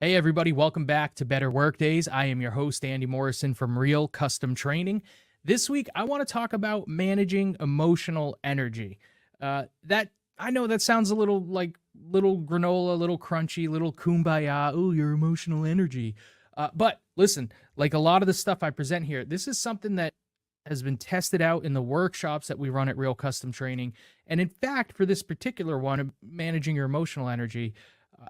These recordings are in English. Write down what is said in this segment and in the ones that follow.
Hey, everybody, welcome back to Better Workdays. I am your host, Andy Morrison from Real Custom Training. This week, I want to talk about managing emotional energy. That I know that sounds a little like little granola, little crunchy, little kumbaya. Oh, your emotional energy. But listen, like a lot of the stuff I present here, this is something that has been tested out in the workshops that we run at Real Custom Training. And in fact, for this particular one, managing your emotional energy,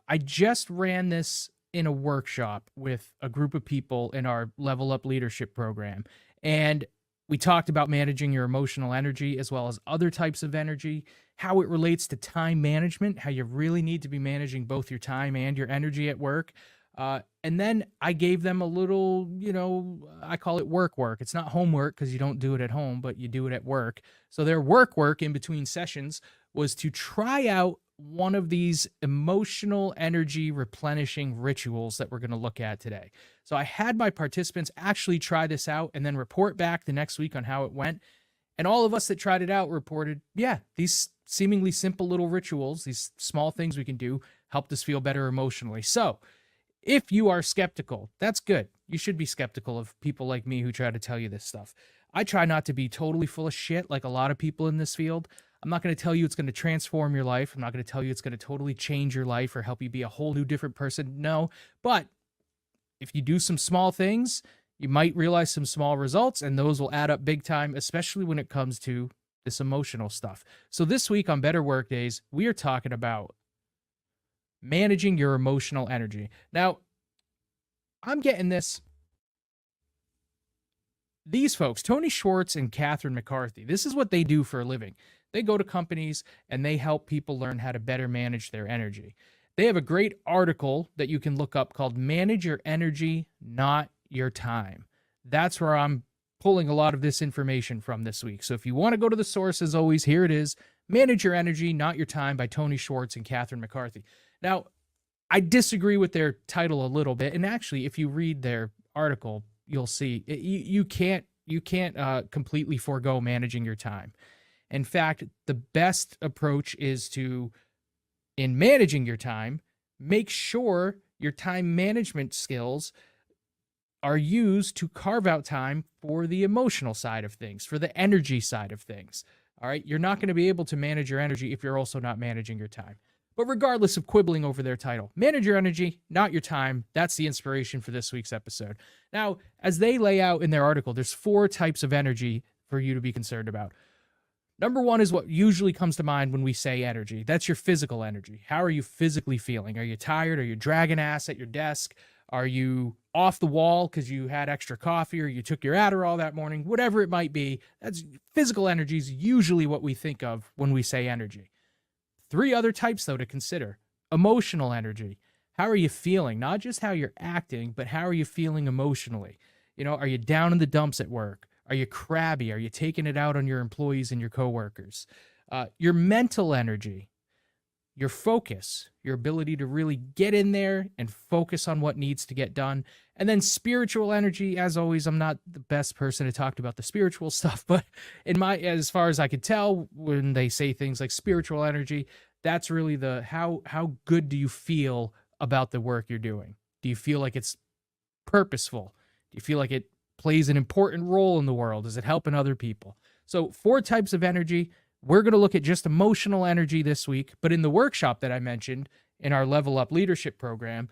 I just ran this in a workshop with a group of people in our Level Up Leadership program. And we talked about managing your emotional energy as well as other types of energy, how it relates to time management, how you really need to be managing both your time and your energy at work. And then I gave them a little, I call it work. It's not homework because you don't do it at home, but you do it at work. So their work in between sessions was to try out one of these emotional energy replenishing rituals that we're going to look at today. So I had my participants actually try this out and then report back the next week on how it went. And all of us that tried it out reported, yeah, these seemingly simple little rituals, these small things we can do, helped us feel better emotionally. So if you are skeptical, that's good. You should be skeptical of people like me who try to tell you this stuff. I try not to be totally full of shit like a lot of people in this field. I'm not going to tell you it's going to transform your life. I'm not going to tell you it's going to totally change your life or help you be a whole new different person. No, but if you do some small things, you might realize some small results, and those will add up big time, especially when it comes to this emotional stuff. So this week on Better Workdays, we are talking about managing your emotional energy. Now, I'm getting this. These folks, Tony Schwartz and Catherine McCarthy, this is what they do for a living. They go to companies and they help people learn how to better manage their energy. They have a great article that you can look up called Manage Your Energy, Not Your Time. That's where I'm pulling a lot of this information from this week. So if you want to go to the source, as always, here it is, Manage Your Energy, Not Your Time by Tony Schwartz and Catherine McCarthy. Now, I disagree with their title a little bit. And actually, if you read their article, you'll see you can't completely forego managing your time. In fact, the best approach is to, in managing your time, make sure your time management skills are used to carve out time for the emotional side of things, for the energy side of things. All right. You're not going to be able to manage your energy if you're also not managing your time. But regardless of quibbling over their title, manage your energy, not your time. That's the inspiration for this week's episode. Now, as they lay out in their article, there's 4 types of energy for you to be concerned about. Number 1 is what usually comes to mind when we say energy. That's your physical energy. How are you physically feeling? Are you tired? Are you dragging ass at your desk? Are you off the wall because you had extra coffee or you took your Adderall that morning? Whatever it might be, that's physical energy is usually what we think of when we say energy. 3 other types, though, to consider. Emotional energy. How are you feeling? Not just how you're acting, but how are you feeling emotionally? Are you down in the dumps at work? Are you crabby? Are you taking it out on your employees and your coworkers? Your mental energy, your focus, your ability to really get in there and focus on what needs to get done. And then spiritual energy, as always, I'm not the best person to talk about the spiritual stuff, but as far as I could tell, when they say things like spiritual energy, that's really the how good do you feel about the work you're doing? Do you feel like it's purposeful? Do you feel like it plays an important role in the world? Is it helping other people? So 4 types of energy. We're going to look at just emotional energy this week, but in the workshop that I mentioned in our Level Up Leadership program,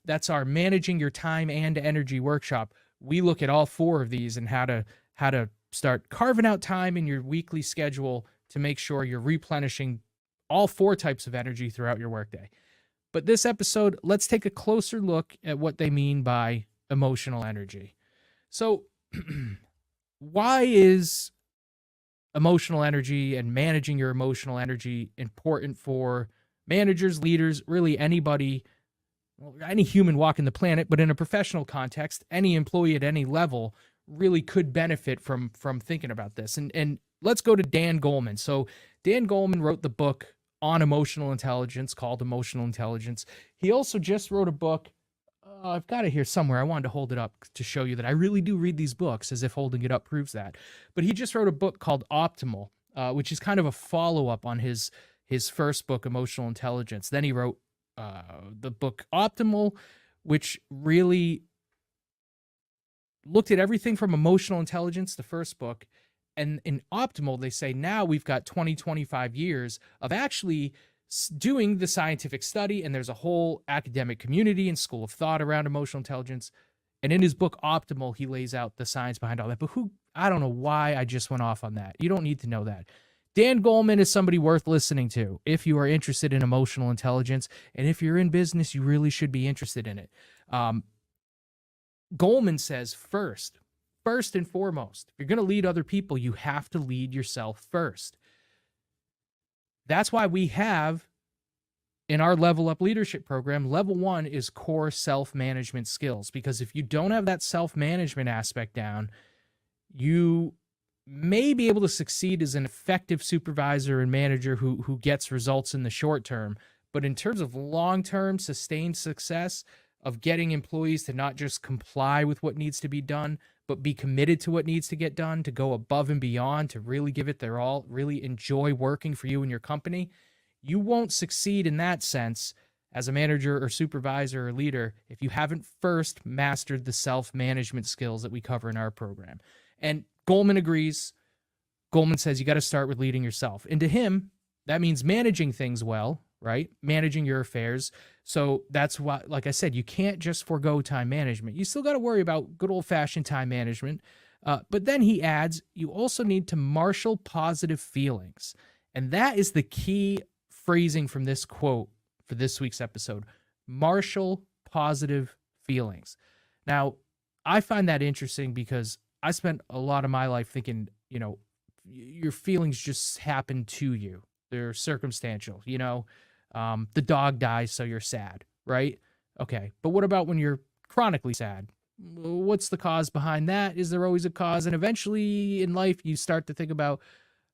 that's our Managing Your Time and Energy workshop. We look at all 4 of these and how to start carving out time in your weekly schedule to make sure you're replenishing all 4 types of energy throughout your workday. But this episode, let's take a closer look at what they mean by emotional energy. So why is emotional energy and managing your emotional energy important for managers, leaders, really anybody, any human walking the planet, but in a professional context, any employee at any level really could benefit from thinking about this. And let's go to Dan Goleman. So Dan Goleman wrote the book on emotional intelligence called Emotional Intelligence. He also just wrote a book. I've got it here somewhere. I wanted to hold it up to show you that I really do read these books, as if holding it up proves that. But he just wrote a book called Optimal, which is kind of a follow-up on his first book, Emotional Intelligence. Then he wrote the book Optimal, which really looked at everything from emotional intelligence, the first book. And in Optimal, they say now we've got 25 years of actually doing the scientific study, and there's a whole academic community and school of thought around emotional intelligence. And in his book Optimal, he lays out the science behind all that. But I don't know why I just went off on that. You don't need to know that. Dan Goleman is somebody worth listening to if you are interested in emotional intelligence. And if you're in business, you really should be interested in it. Goleman says first and foremost, if you're going to lead other people, you have to lead yourself first. That's why we have in our Level Up Leadership program, level 1 is core self-management skills. Because if you don't have that self-management aspect down, you may be able to succeed as an effective supervisor and manager who gets results in the short term. But in terms of long-term sustained success of getting employees to not just comply with what needs to be done, but be committed to what needs to get done, to go above and beyond, to really give it their all, really enjoy working for you and your company, you won't succeed in that sense as a manager or supervisor or leader if you haven't first mastered the self-management skills that we cover in our program. And Goleman agrees. Goleman says you got to start with leading yourself. And to him, that means managing things well, right? Managing your affairs. So that's why, like I said, you can't just forego time management. You still got to worry about good old-fashioned time management. But then he adds, you also need to marshal positive feelings. And that is the key phrasing from this quote for this week's episode. Marshal positive feelings. Now, I find that interesting because I spent a lot of my life thinking, your feelings just happen to you. They're circumstantial, the dog dies, so you're sad, right? Okay. But what about when you're chronically sad? What's the cause behind that? Is there always a cause? And eventually in life, you start to think about,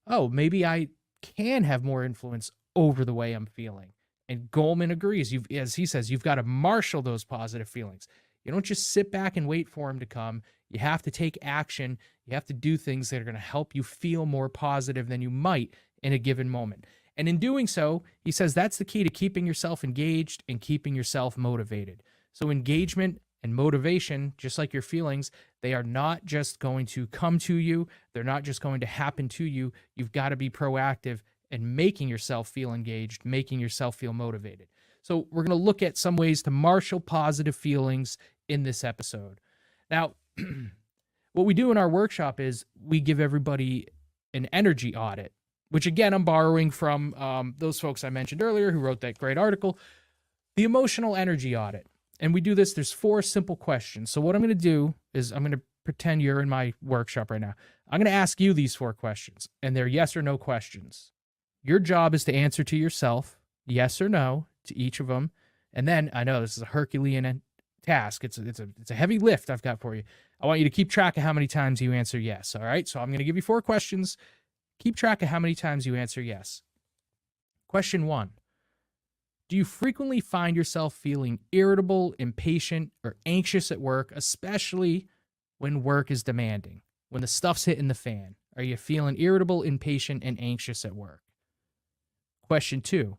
oh, maybe I can have more influence over the way I'm feeling. And Goleman agrees. As he says, you've got to marshal those positive feelings. You don't just sit back and wait for them to come. You have to take action. You have to do things that are going to help you feel more positive than you might in a given moment. And in doing so, he says that's the key to keeping yourself engaged and keeping yourself motivated. So engagement and motivation, just like your feelings, they are not just going to come to you. They're not just going to happen to you. You've got to be proactive and making yourself feel engaged, making yourself feel motivated. So we're going to look at some ways to marshal positive feelings in this episode. Now, what we do in our workshop is we give everybody an energy audit, which again, I'm borrowing from those folks I mentioned earlier who wrote that great article, the emotional energy audit. And we do this, there's 4 simple questions. So what I'm going to do is I'm going to pretend you're in my workshop right now. I'm going to ask you these 4 questions, and they're yes or no questions. Your job is to answer to yourself, yes or no, to each of them. And then, I know this is a Herculean task. It's a heavy lift I've got for you. I want you to keep track of how many times you answer yes, all right? So I'm going to give you 4 questions. Keep track of how many times you answer yes. Question 1. Do you frequently find yourself feeling irritable, impatient, or anxious at work, especially when work is demanding, when the stuff's hitting the fan? Are you feeling irritable, impatient, and anxious at work? Question 2. Do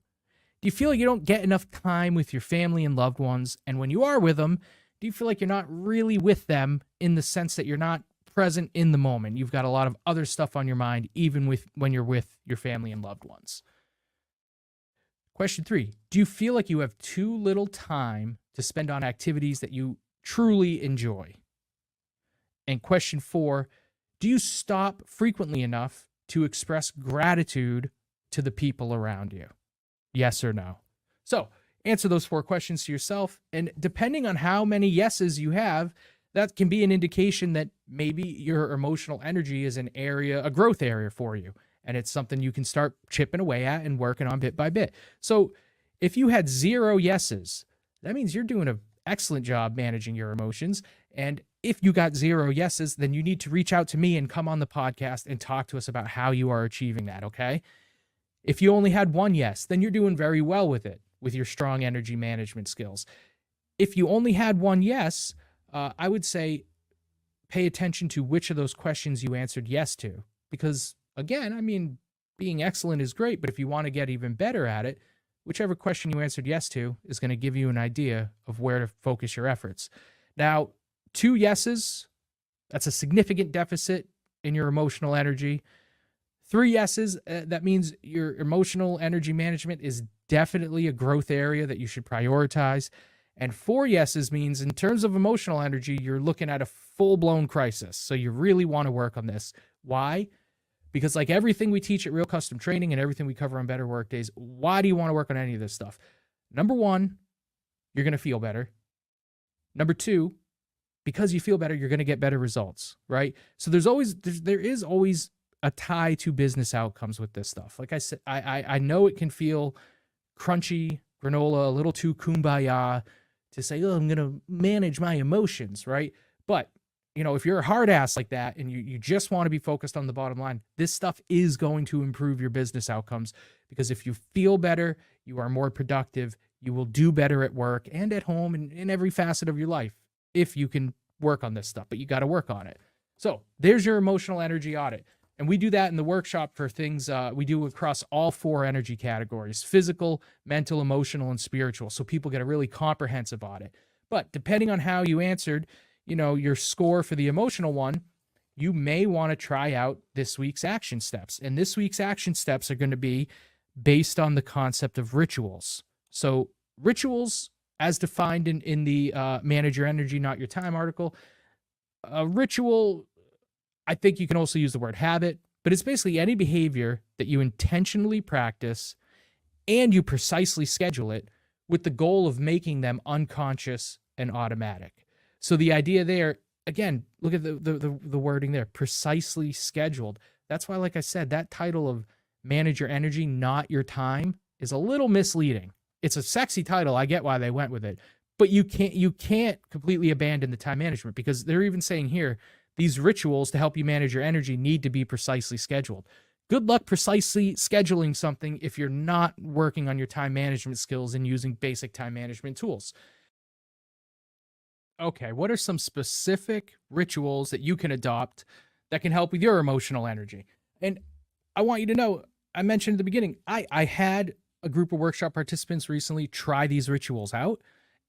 you feel like you don't get enough time with your family and loved ones? And when you are with them, do you feel like you're not really with them in the sense that you're not present in the moment? You've got a lot of other stuff on your mind, even when you're with your family and loved ones. Question 3, do you feel like you have too little time to spend on activities that you truly enjoy? And question 4, do you stop frequently enough to express gratitude to the people around you? Yes or no? So answer those 4 questions to yourself. And depending on how many yeses you have, that can be an indication that maybe your emotional energy is a growth area for you. And it's something you can start chipping away at and working on bit by bit. So if you had 0 yeses, that means you're doing an excellent job managing your emotions. And if you got 0 yeses, then you need to reach out to me and come on the podcast and talk to us about how you are achieving that, okay? If you only had 1 yes, then you're doing very well with it, with your strong energy management skills. If you only had 1 yes, I would say pay attention to which of those questions you answered yes to. Because again, I mean, being excellent is great, but if you want to get even better at it, whichever question you answered yes to is going to give you an idea of where to focus your efforts. Now, 2 yeses, that's a significant deficit in your emotional energy. 3 yeses, that means your emotional energy management is definitely a growth area that you should prioritize. And 4 yeses means in terms of emotional energy, you're looking at a full-blown crisis. So you really want to work on this. Why? Because like everything we teach at Real Custom Training and everything we cover on Better Workdays, why do you want to work on any of this stuff? Number 1, you're going to feel better. Number 2, because you feel better, you're going to get better results, right? So there is always a tie to business outcomes with this stuff. Like I said, I know it can feel crunchy, granola, a little too kumbaya to say, oh, I'm going to manage my emotions, right? But if you're a hard ass like that and you just want to be focused on the bottom line, this stuff is going to improve your business outcomes, because if you feel better, you are more productive, you will do better at work and at home and in every facet of your life if you can work on this stuff, but you got to work on it. So there's your emotional energy audit. And we do that in the workshop for things we do across all 4 energy categories: physical, mental, emotional, and spiritual. So people get a really comprehensive audit. But depending on how you answered, your score for the emotional one, you may want to try out this week's action steps. And this week's action steps are going to be based on the concept of rituals. So rituals, as defined in the Manage Your Energy, Not Your Time article, a ritual, I think you can also use the word habit, but it's basically any behavior that you intentionally practice and you precisely schedule it with the goal of making them unconscious and automatic. So the idea there, again, look at the wording there, precisely scheduled. That's why, like I said, that title of Manage Your Energy, Not Your Time is a little misleading. It's a sexy title. I get why they went with it, but you can't completely abandon the time management, because they're even saying here, these rituals to help you manage your energy need to be precisely scheduled. Good luck precisely scheduling something if you're not working on your time management skills and using basic time management tools. Okay, what are some specific rituals that you can adopt that can help with your emotional energy? And I want you to know, I mentioned at the beginning, I had a group of workshop participants recently try these rituals out,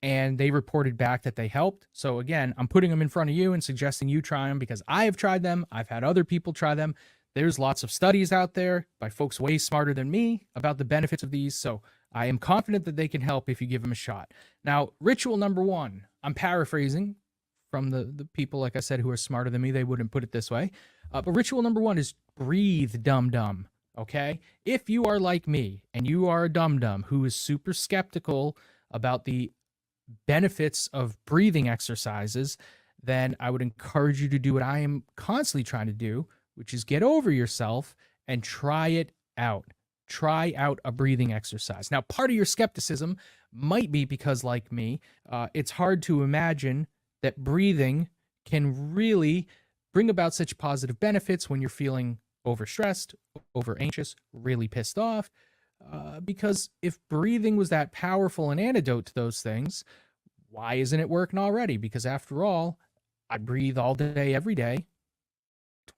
and they reported back that they helped. So again, I'm putting them in front of you and suggesting you try them because I have tried them. I've had other people try them. There's lots of studies out there by folks way smarter than me about the benefits of these. So I am confident that they can help if you give them a shot. Now, ritual number 1, I'm paraphrasing from the people, like I said, who are smarter than me. They wouldn't put it this way. But ritual number 1 is breathe, dum-dum. Okay? If you are like me and you are a dum-dum who is super skeptical about the benefits of breathing exercises, then I would encourage you to do what I am constantly trying to do, which is get over yourself and try it out. Try out a breathing exercise. Now, part of your skepticism might be because, like me, it's hard to imagine that breathing can really bring about such positive benefits when you're feeling overstressed, over anxious, really pissed off. Because if breathing was that powerful an antidote to those things, why isn't it working already? Because after all, I breathe all day, every day,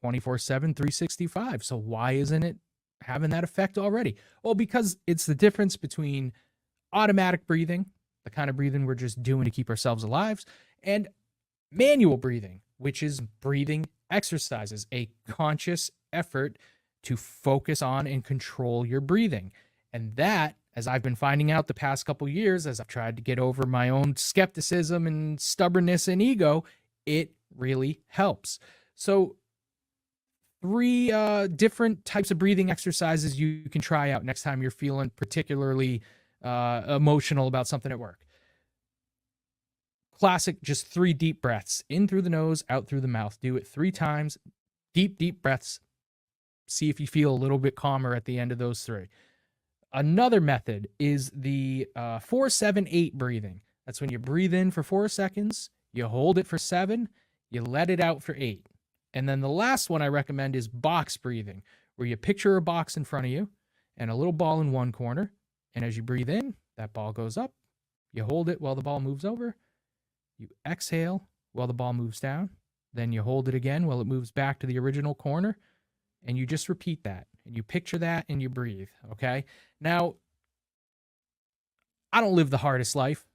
24/7, 365. So why isn't it having that effect already? Well, because it's the difference between automatic breathing, the kind of breathing we're just doing to keep ourselves alive, and manual breathing, which is breathing exercises, a conscious effort to focus on and control your breathing. And that, as I've been finding out the past couple years, as I've tried to get over my own skepticism and stubbornness and ego, it really helps. So 3 different types of breathing exercises you can try out next time you're feeling particularly emotional about something at work. Classic, just 3 deep breaths, in through the nose, out through the mouth. Do it 3 times, deep breaths. See if you feel a little bit calmer at the end of those 3. Another method is the 4-7-8 breathing. That's when you breathe in for 4 seconds, you hold it for 7, you let it out for 8. And then the last one I recommend is box breathing, where you picture a box in front of you and a little ball in one corner. And as you breathe in, that ball goes up. You hold it while the ball moves over. You exhale while the ball moves down. Then you hold it again while it moves back to the original corner. And you just repeat that. And you picture that and you breathe. Okay? Now, I don't live the hardest life.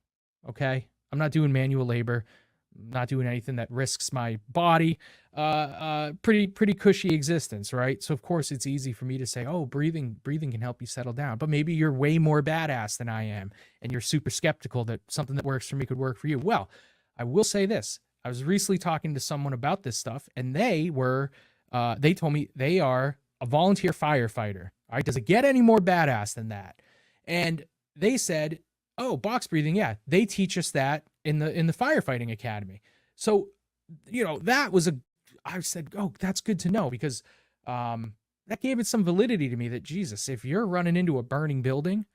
Okay. I'm not doing manual labor. I'm not doing anything that risks my body. Pretty cushy existence, right? So of course it's easy for me to say, oh, breathing can help you settle down. But maybe you're way more badass than I am, and you're super skeptical that something that works for me could work for you. Well, I will say this. I was recently talking to someone about this stuff, and they told me they are a volunteer firefighter. All right. Does it get any more badass than that? And they said, oh, box breathing, yeah, they teach us that in the firefighting academy. So, that was I said, oh, that's good to know, because that gave it some validity to me that, Jesus, if you're running into a burning building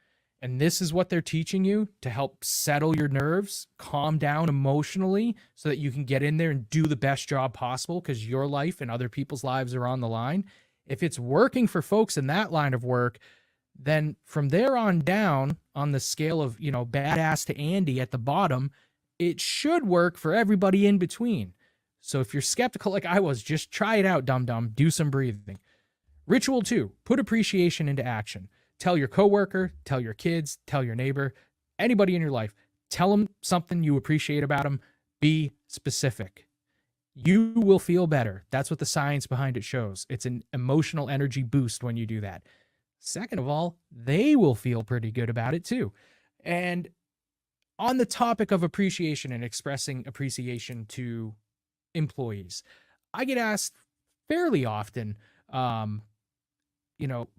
and this is what they're teaching you to help settle your nerves, calm down emotionally so that you can get in there and do the best job possible, because your life and other people's lives are on the line. If it's working for folks in that line of work, then from there on down on the scale of, badass to Andy at the bottom, it should work for everybody in between. So if you're skeptical like I was, just try it out, dum-dum. Do some breathing. Ritual 2, put appreciation into action. Tell your coworker, tell your kids, tell your neighbor, anybody in your life, tell them something you appreciate about them. Be specific. You will feel better. That's what the science behind it shows. It's an emotional energy boost when you do that. Second of all, they will feel pretty good about it too. And on the topic of appreciation and expressing appreciation to employees, I get asked fairly often,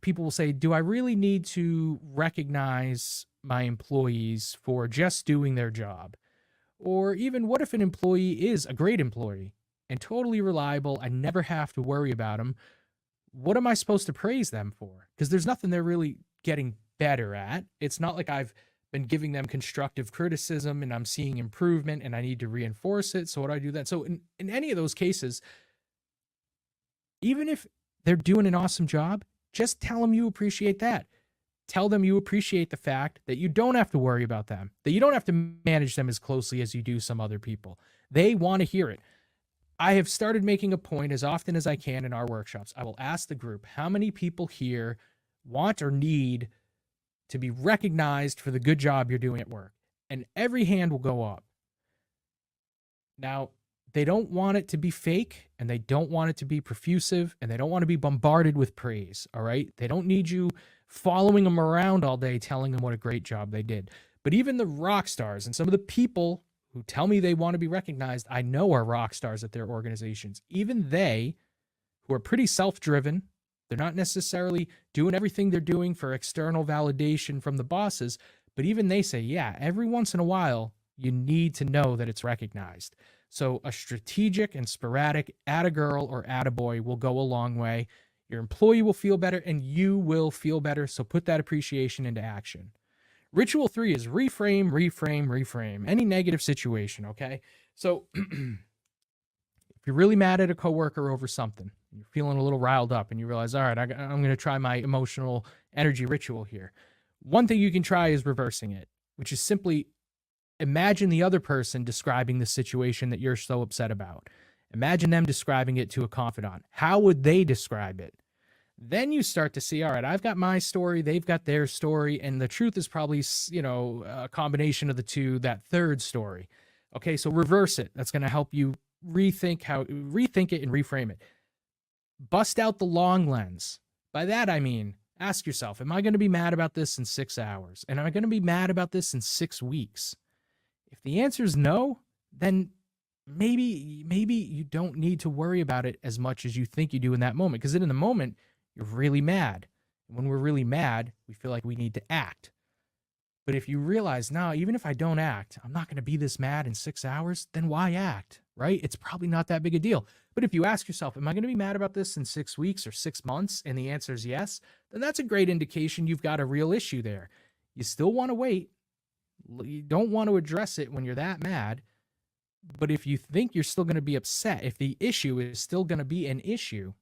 people will say, do I really need to recognize my employees for just doing their job? Or even, what if an employee is a great employee and totally reliable? I never have to worry about them. What am I supposed to praise them for? Because there's nothing they're really getting better at. It's not like I've been giving them constructive criticism and I'm seeing improvement and I need to reinforce it. So what do I do then? So in any of those cases, even if they're doing an awesome job, just tell them you appreciate that. Tell them you appreciate the fact that you don't have to worry about them, that you don't have to manage them as closely as you do some other people. They want to hear it. I have started making a point as often as I can in our workshops. I will ask the group, how many people here want or need to be recognized for the good job you're doing at work? And every hand will go up. Now, they don't want it to be fake, and they don't want it to be profusive, and they don't want to be bombarded with praise, all right? They don't need you following them around all day telling them what a great job they did. But even the rock stars and some of the people who tell me they want to be recognized, I know are rock stars at their organizations. Even they, who are pretty self-driven, they're not necessarily doing everything they're doing for external validation from the bosses, but even they say, yeah, every once in a while, you need to know that it's recognized. So a strategic and sporadic atta-girl or atta-boy will go a long way. Your employee will feel better and you will feel better. So put that appreciation into action. Ritual 3 is reframe, reframe, reframe. Any negative situation, okay? So if you're really mad at a coworker over something, you're feeling a little riled up and you realize, all right, I'm going to try my emotional energy ritual here. One thing you can try is reversing it, which is simply imagine the other person describing the situation that you're so upset about. Imagine them describing it to a confidant. How would they describe it? Then you start to see, all right, I've got my story, they've got their story, and the truth is probably, a combination of the two, that third story. Okay, so reverse it. That's going to help you rethink it and reframe it. Bust out the long lens. By that, I mean, ask yourself, am I going to be mad about this in 6 hours? And am I going to be mad about this in 6 weeks? If the answer is no, then maybe you don't need to worry about it as much as you think you do in that moment. Because in the moment, you're really mad. And when we're really mad, we feel like we need to act. But if you realize, no, even if I don't act, I'm not going to be this mad in 6 hours, then why act, right? It's probably not that big a deal. But if you ask yourself, am I going to be mad about this in 6 weeks or 6 months? And the answer is yes, then that's a great indication you've got a real issue there. You still want to wait. You don't want to address it when you're that mad. But if you think you're still going to be upset, if the issue is still going to be an issue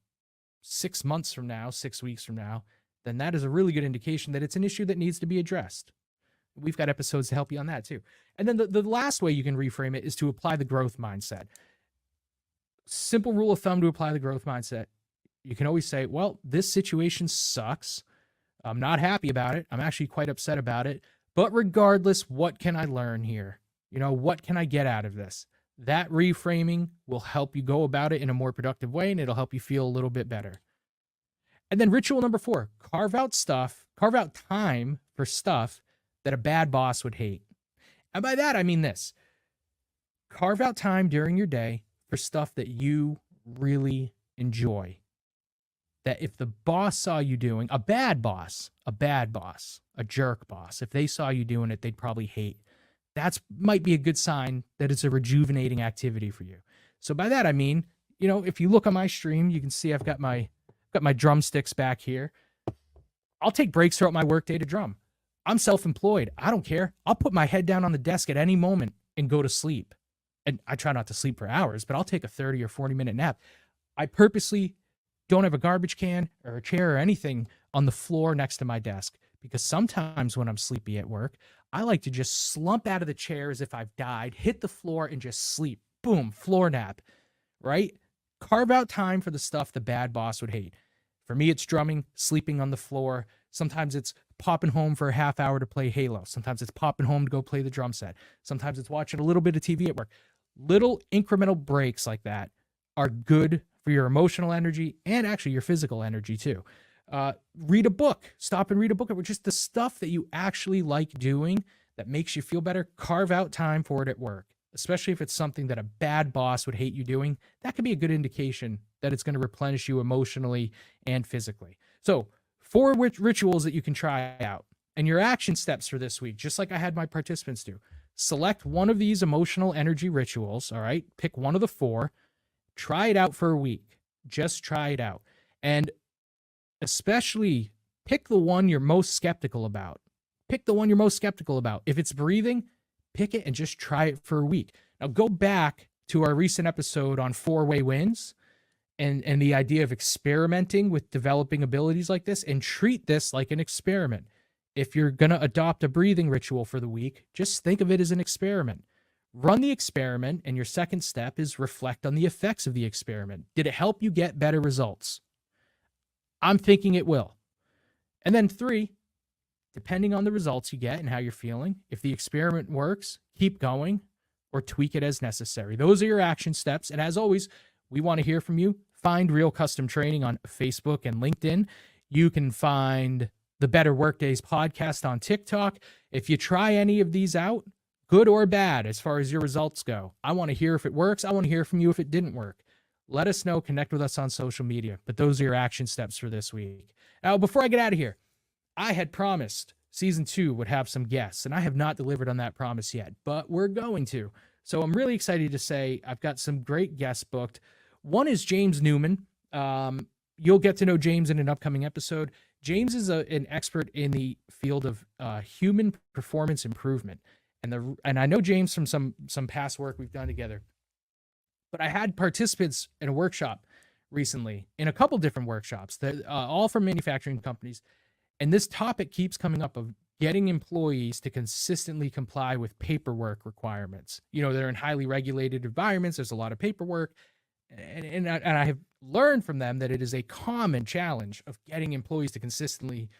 6 months from now, 6 weeks from now, then that is a really good indication that it's an issue that needs to be addressed. We've got episodes to help you on that too. And then the last way you can reframe it is to apply the growth mindset. Simple rule of thumb to apply the growth mindset. You can always say, well, this situation sucks. I'm not happy about it. I'm actually quite upset about it. But regardless, what can I learn here? What can I get out of this? That reframing will help you go about it in a more productive way, and it'll help you feel a little bit better. And then ritual number 4, carve out time for stuff that a bad boss would hate. And by that, I mean this: carve out time during your day for stuff that you really enjoy. That if the boss saw you doing, a bad boss, a jerk boss, if they saw you doing it, they'd probably hate. That might be a good sign that it's a rejuvenating activity for you. So by that, I mean, if you look on my stream, you can see I've got my drumsticks back here. I'll take breaks throughout my workday to drum. I'm self-employed. I don't care. I'll put my head down on the desk at any moment and go to sleep. And I try not to sleep for hours, but I'll take a 30 or 40-minute nap. I purposely don't have a garbage can or a chair or anything on the floor next to my desk, because sometimes when I'm sleepy at work, I like to just slump out of the chair as if I've died, hit the floor, and just sleep. Boom, floor nap, right? Carve out time for the stuff the bad boss would hate. For me, it's drumming, sleeping on the floor. Sometimes it's popping home for a half hour to play Halo. Sometimes it's popping home to go play the drum set. Sometimes it's watching a little bit of TV at work. Little incremental breaks like that are good for your emotional energy and actually your physical energy too. Read a book. Stop and read a book. Or just the stuff that you actually like doing that makes you feel better. Carve out time for it at work, especially if it's something that a bad boss would hate you doing. That could be a good indication that it's going to replenish you emotionally and physically. So 4 rituals that you can try out, and your action steps for this week, just like I had my participants do. Select one of these emotional energy rituals, all right? Pick one of the 4. Try it out for a week. Just try it out. And especially pick the one you're most skeptical about. Pick the one you're most skeptical about. If it's breathing, pick it and just try it for a week. Now go back to our recent episode on 4-way wins and the idea of experimenting with developing abilities like this, and treat this like an experiment. If you're going to adopt a breathing ritual for the week, just think of it as an experiment. Run the experiment, and your second step is reflect on the effects of the experiment. Did it help you get better results? I'm thinking it will. And then 3, depending on the results you get and how you're feeling, if the experiment works, keep going or tweak it as necessary. Those are your action steps. And as always, we want to hear from you. Find Real Custom Training on Facebook and LinkedIn. You can find the Better Workdays podcast on TikTok. If you try any of these out, good or bad, as far as your results go, I want to hear if it works. I want to hear from you if it didn't work. Let us know. Connect with us on social media. But those are your action steps for this week. Now, before I get out of here, I had promised season 2 would have some guests, and I have not delivered on that promise yet, but we're going to. So I'm really excited to say I've got some great guests booked. One is James Newman. You'll get to know James in an upcoming episode. James is an expert in the field of human performance improvement. And I know James from some past work we've done together. But I had participants in a workshop recently, in a couple different workshops, that all from manufacturing companies. And this topic keeps coming up of getting employees to consistently comply with paperwork requirements. They're in highly regulated environments. There's a lot of paperwork. And I have learned from them that it is a common challenge of getting employees to consistently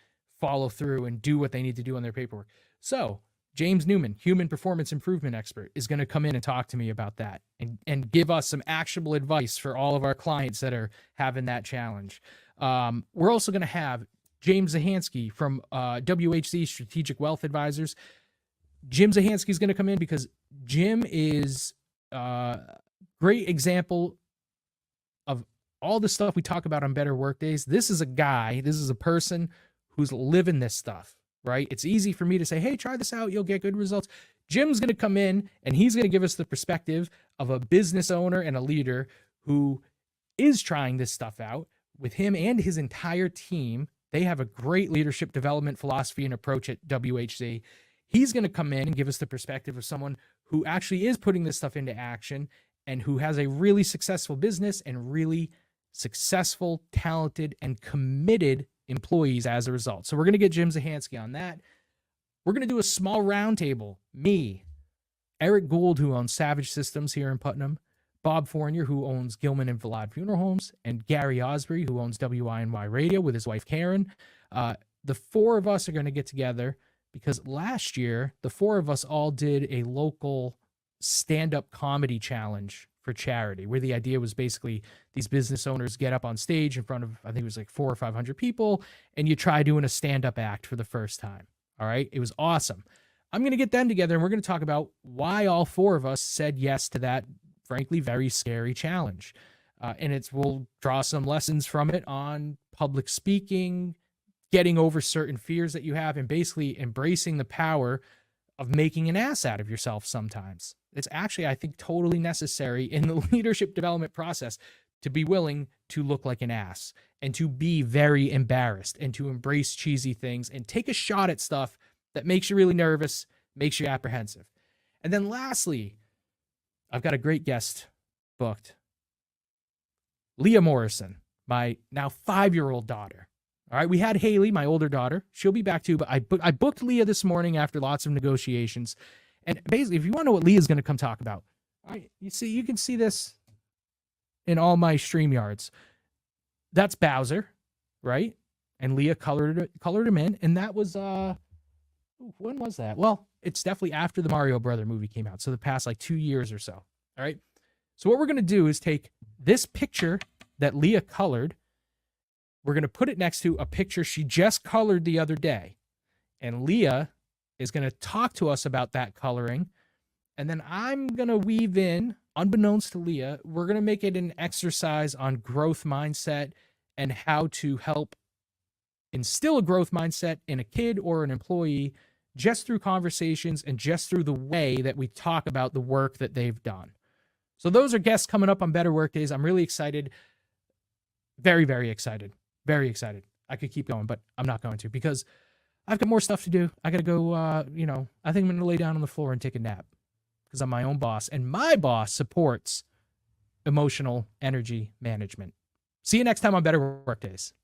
follow through and do what they need to do on their paperwork. So James Newman, human performance improvement expert, is going to come in and talk to me about that and give us some actionable advice for all of our clients that are having that challenge. We're also going to have James Zahansky from WHC Strategic Wealth Advisors. Jim Zahansky is going to come in because Jim is a great example of all the stuff we talk about on Better Workdays. This is a person who's living this stuff, right? It's easy for me to say, hey, try this out. You'll get good results. Jim's going to come in and he's going to give us the perspective of a business owner and a leader who is trying this stuff out. With him and his entire team, they have a great leadership development philosophy and approach at WHC. He's going to come in and give us the perspective of someone who actually is putting this stuff into action and who has a really successful business and really successful, talented, and committed employees as a result. So we're going to get Jim Zahansky on that. We're going to do a small roundtable. Me, Eric Gould, who owns Savage Systems here in Putnam, Bob Fournier, who owns Gilman and Vlad Funeral Homes, and Gary Osbury, who owns WINY Radio with his wife Karen. The 4 of us are going to get together because last year, the four of us all did a local stand-up comedy challenge for charity, where the idea was basically these business owners get up on stage in front of, I think it was like 400 or 500 people, and you try doing a stand-up act for the first time. All right. It was awesome. I'm going to get them together and we're going to talk about why all four of us said yes to that, frankly, very scary challenge. And we'll draw some lessons from it on public speaking, getting over certain fears that you have, and basically embracing the power of making an ass out of yourself sometimes. It's actually, I think, totally necessary in the leadership development process to be willing to look like an ass and to be very embarrassed and to embrace cheesy things and take a shot at stuff that makes you really nervous, makes you apprehensive. And then lastly, I've got a great guest booked. Leah Morrison, my now 5-year-old daughter. All right, we had Haley, my older daughter. She'll be back too, but I booked Leah this morning after lots of negotiations. And basically, if you want to know what Leah's going to come talk about, all right, you can see this in all my StreamYards. That's Bowser, right? And Leah colored him in, and that was when was that? Well, it's definitely after the Mario Brother movie came out, so the past like 2 years or so. All right. So what we're going to do is take this picture that Leah colored. We're going to put it next to a picture she just colored the other day. And Leah is going to talk to us about that coloring. And then I'm going to weave in, unbeknownst to Leah, we're going to make it an exercise on growth mindset and how to help instill a growth mindset in a kid or an employee just through conversations and just through the way that we talk about the work that they've done. So those are guests coming up on Better Workdays. I'm really excited. Very, very excited. Very excited. I could keep going, but I'm not going to because I've got more stuff to do. I got to go, I think I'm going to lay down on the floor and take a nap because I'm my own boss. And my boss supports emotional energy management. See you next time on Better Workdays.